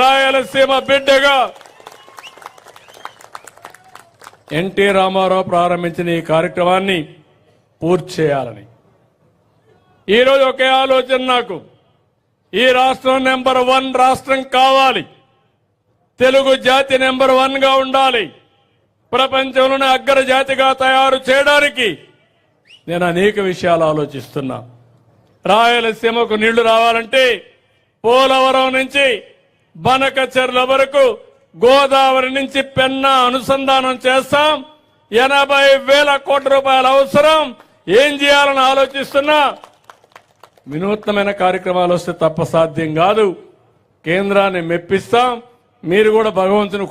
రాయలసీమ బిడ్డగా ఎన్టీ రామారావు ప్రారంభించిన ఈ కార్యక్రమాన్ని పూర్తి చేయాలని ఈరోజు ఒకే ఆలోచన నాకు. ఈ రాష్ట్రం నెంబర్ 1 రాష్ట్రం కావాలి. తెలుగు జాతి నెంబర్ 1 గా ఉండాలి. ప్రపంచంలోనే అగ్రజాతిగా తయారు చేయడానికి నేను అనేక విషయాలు ఆలోచిస్తున్నా. రాయలసీమకు నీళ్లు రావాలంటే పోలవరం నుంచి బనకచెర్ల వరకు గోదావరి నుంచి పెన్నా అనుసంధానం చేస్తాం. 80,000 కోట్ల రూపాయల అవసరం. ఏం చేయాలని ఆలోచిస్తున్నా. వినూత్నమైన కార్యక్రమాలు వస్తే తప్ప సాధ్యం కాదు. కేంద్రాన్ని మెప్పిస్తాం. మీరు కూడా భగవంతుని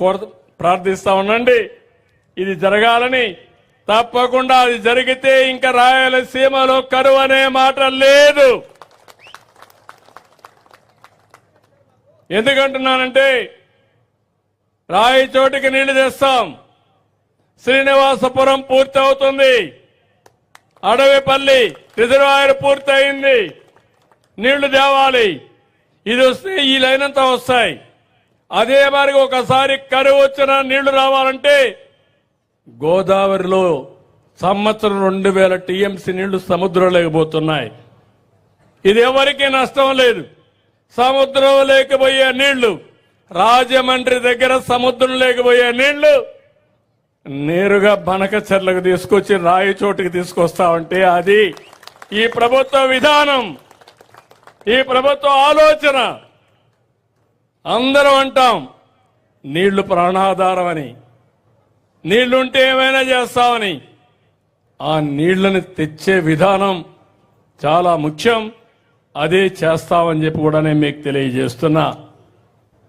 ప్రార్థిస్తా ఉండండి ఇది జరగాలని. తప్పకుండా అది జరిగితే ఇంకా రాయలసీమలో కరువు అనే మాట లేదు. ఎందుకంటున్నానంటే రాయచోటికి నీళ్లు తెస్తాం. శ్రీనివాసపురం పూర్తి అవుతుంది. అడవిపల్లి రిజర్వాయర్ పూర్తయింది. నీళ్లు తేవాలి. ఇది వస్తే ఈ లైన్ అంతా వస్తాయి. అదే మరి ఒకసారి కరువు వచ్చిన నీళ్లు రావాలంటే గోదావరిలో సంవత్సరం 2000 టీఎంసీ నీళ్లు సముద్రంలోకి పోతున్నాయి. ఇది ఎవరికీ నష్టం లేదు. సముద్రం లేకపోయే నీళ్లు, రాజమండ్రి దగ్గర సముద్రం లేకపోయే నీళ్లు నేరుగా బనకచెర్లకు తీసుకొచ్చి రాయచోటికి తీసుకొస్తామంటే అది ఈ ప్రభుత్వ విధానం, ఈ ప్రభుత్వ ఆలోచన. అందరం అంటాం నీళ్లు ప్రాణాధారం అని, నీళ్లుంటే ఏమైనా చేస్తామని. ఆ నీళ్లను తెచ్చే విధానం చాలా ముఖ్యం. అదే చేస్తామని చెప్పి కూడా నేను మీకు తెలియజేస్తున్నా.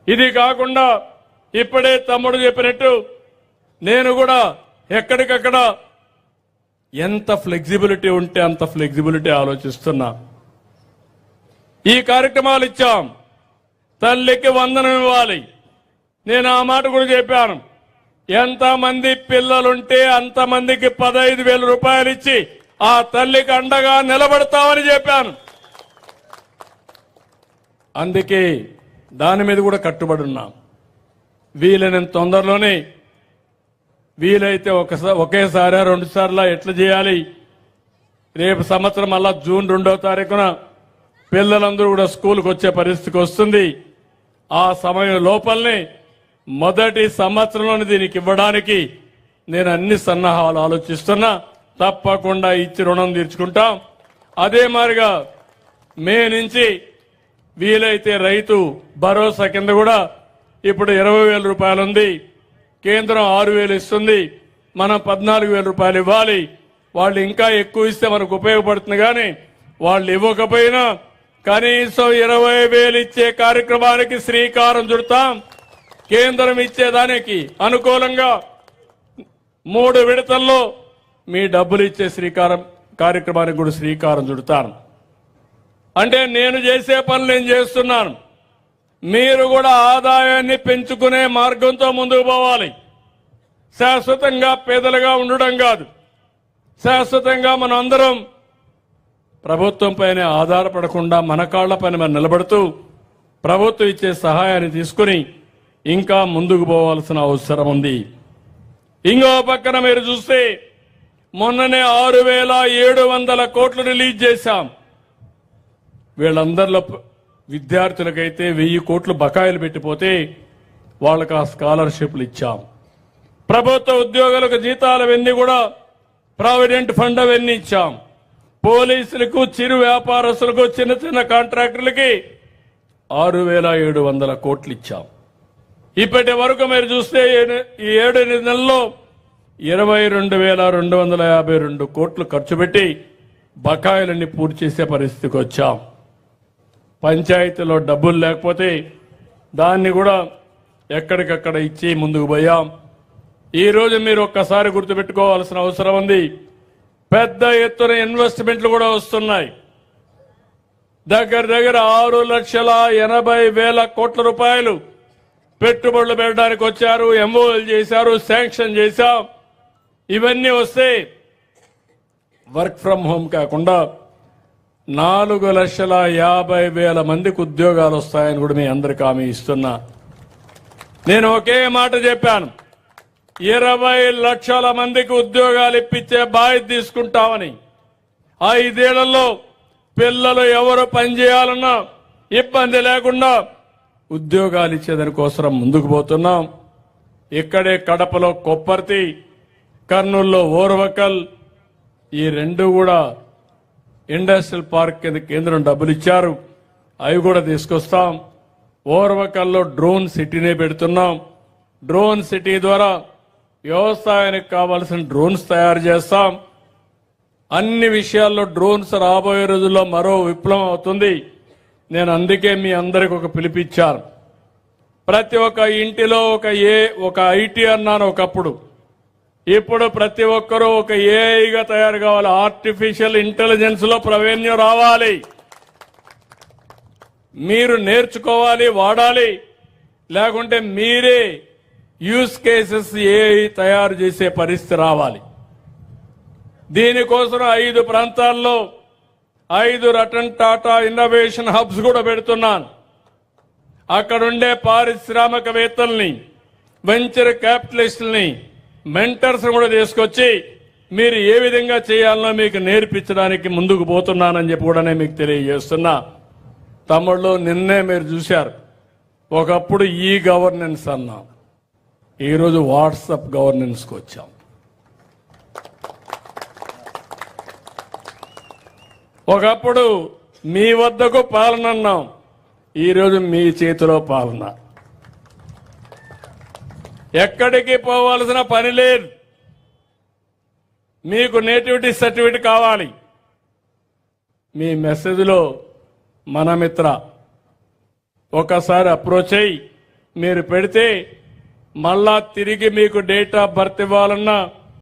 ఇది కాకుండా ఇప్పుడే తమ్ముడు చెప్పినట్టు నేను కూడా ఎక్కడికక్కడ ఎంత ఫ్లెక్సిబిలిటీ ఉంటే అంత ఫ్లెక్సిబిలిటీ ఆలోచిస్తున్నా. ఈ కార్యక్రమాలు ఇచ్చాం. తల్లికి వందనం ఇవ్వాలి. నేను ఆ మాట కూడా చెప్పాను. ఎంతమంది పిల్లలుంటే అంతమందికి 15,000 రూపాయలు ఇచ్చి ఆ తల్లికి అండగా నిలబడతామని చెప్పాను. అందుకే దాని మీద కూడా కట్టుబడి ఉన్నాం. వీలైనంత తొందరలోనే, వీలైతే ఒకేసారి 2 సార్లు ఎట్లా చేయాలి. రేపు సంవత్సరం మళ్ళా జూన్ 2వ తారీఖున పిల్లలందరూ కూడా స్కూల్కి వచ్చే పరిస్థితికి వస్తుంది. ఆ సమయం లోపలనే మొదటి సంవత్సరంలోనే దీనికి ఇవ్వడానికి నేను అన్ని సన్నాహాలు ఆలోచిస్తున్నా. తప్పకుండా ఇచ్చి రుణం తీర్చుకుంటాం. అదే మాదిరిగా మే నుంచి వీలైతే రైతు భరోసా కింద కూడా ఇప్పుడు 20,000 రూపాయలు ఉంది. కేంద్రం 6,000 ఇస్తుంది. మనం 14,000 రూపాయలు ఇవ్వాలి. వాళ్ళు ఇంకా ఎక్కువ ఇస్తే మనకు ఉపయోగపడుతుంది. కానీ వాళ్ళు ఇవ్వకపోయినా కనీసం 20,000 ఇచ్చే కార్యక్రమానికి శ్రీకారం చుడతాం. కేంద్రం ఇచ్చేదానికి అనుకూలంగా 3 విడతల్లో మీ డబ్బులు ఇచ్చే కార్యక్రమానికి కూడా శ్రీకారం చుడతాను. అంటే నేను చేసే పనులు నేను చేస్తున్నాను. మీరు కూడా ఆదాయాన్ని పెంచుకునే మార్గంతో ముందుకు పోవాలి. శాశ్వతంగా పేదలుగా ఉండడం కాదు. శాశ్వతంగా మనం అందరం ప్రభుత్వం పైన ఆధారపడకుండా మన కాళ్ల పైన మనం నిలబడుతూ ప్రభుత్వం ఇచ్చే సహాయాన్ని తీసుకుని ఇంకా ముందుకు పోవాల్సిన అవసరం ఉంది. ఇంకో పక్కన మీరు చూస్తే మొన్ననే 6,700 కోట్లు రిలీజ్ చేశాం. వీళ్ళందరిలో విద్యార్థులకైతే 1000 కోట్లు బకాయిలు పెట్టిపోతే వాళ్ళకి ఆ స్కాలర్షిప్లు ఇచ్చాం. ప్రభుత్వ ఉద్యోగులకు జీతాలు అవన్నీ కూడా ప్రావిడెంట్ ఫండ్ అవన్నీ ఇచ్చాం. పోలీసులకు, చిరు వ్యాపారస్తులకు, చిన్న చిన్న కాంట్రాక్టర్లకి 6,700 కోట్లు ఇచ్చాం. ఇప్పటి వరకు మీరు చూస్తే ఈ 7-8 నెలల్లో 22,252 కోట్లు ఖర్చు పెట్టి బకాయిలన్నీ పూర్తి చేసే పరిస్థితికి వచ్చాం. పంచాయతీలో డబ్బులు లేకపోతే దాన్ని కూడా ఎక్కడికక్కడ ఇచ్చి ముందుకు పోయాం. ఈ రోజు మీరు ఒక్కసారి గుర్తుపెట్టుకోవాల్సిన అవసరం ఉంది. పెద్ద ఎత్తున ఇన్వెస్ట్మెంట్లు కూడా వస్తున్నాయి. దగ్గర 6,80,000 కోట్ల రూపాయలు పెట్టుబడులు పెట్టడానికి వచ్చారు. ఎంఓఎల్ చేశారు, శాంక్షన్ చేశాం. ఇవన్నీ వస్తే వర్క్ ఫ్రం హోమ్ కాకుండా 4,50,000 మందికి ఉద్యోగాలు వస్తాయని కూడా మీ అందరికీ హామీ ఇస్తున్నా. నేను ఒకే మాట చెప్పాను, 20 లక్షల మందికి ఉద్యోగాలు ఇప్పించే బాధ్యత తీసుకుంటామని. 5 ఏళ్లలో పిల్లలు ఎవరు పనిచేయాలన్నా ఇబ్బంది లేకుండా ఉద్యోగాలు ఇచ్చేదాని కోసం ముందుకు పోతున్నాం. ఇక్కడే కడపలో కొప్పర్తి, కర్నూలులో ఓర్వకల్, ఈ 2 కూడా ఇండస్ట్రియల్ పార్క్ కింద కేంద్రం డబ్బులు ఇచ్చారు, అవి కూడా తీసుకొస్తాం. ఓర్వకల్లో డ్రోన్ సిటీనే పెడుతున్నాం. డ్రోన్ సిటీ ద్వారా వ్యవసాయానికి కావాల్సిన డ్రోన్స్ తయారు చేస్తాం. అన్ని విషయాల్లో డ్రోన్స్ రాబోయే రోజుల్లో మరో విప్లవం అవుతుంది. నేను అందుకే మీ అందరికి ఒక పిలిపిచ్చాను. ప్రతి ఒక్క ఇంటిలో ఒక ఐటీ అన్నాను ఒకప్పుడు. ఇప్పుడు ప్రతి ఒక్కరూ ఒక ఏఐగా తయారు కావాలి. ఆర్టిఫిషియల్ ఇంటెలిజెన్స్ లో ప్రావీణ్యం రావాలి. మీరు నేర్చుకోవాలి, వాడాలి. లేకుంటే మీరే యూజ్ కేసెస్ ఏఐ తయారు చేసే పరిస్థితి రావాలి. దీనికోసం 5 ప్రాంతాల్లో 5 రతన్ టాటా ఇన్నోవేషన్ హబ్స్ కూడా పెడుతున్నాను. అక్కడుండే పారిశ్రామికవేత్తల్ని, వెంచర్ క్యాపిటలిస్టుల్ని, మెంటర్స్ కూడా తీసుకొచ్చి మీరు ఏ విధంగా చేయాలనో మీకు నేర్పించడానికి ముందుకు పోతున్నానని చెప్పి కూడా నేను మీకు తెలియజేస్తున్నా. తమ్ముళ్ళు, నిన్నే మీరు చూశారు, ఒకప్పుడు ఈ గవర్నెన్స్ అన్నాం, ఈరోజు వాట్సాప్ గవర్నెన్స్కి వచ్చాం. ఒకప్పుడు మీ వద్దకు పాలన అన్నాం, ఈరోజు మీ చేతిలో పాలన. ఎక్కడికి పోవాల్సిన పని లేదు. మీకు నేటివిటీ సర్టిఫికేట్ కావాలి, మీ మెసేజ్లో మన మిత్ర ఒకసారి అప్రోచ్ అయ్యి మీరు పెడితే మళ్ళా తిరిగి మీకు డేట్ ఆఫ్ బర్త్ ఇవ్వాలన్నా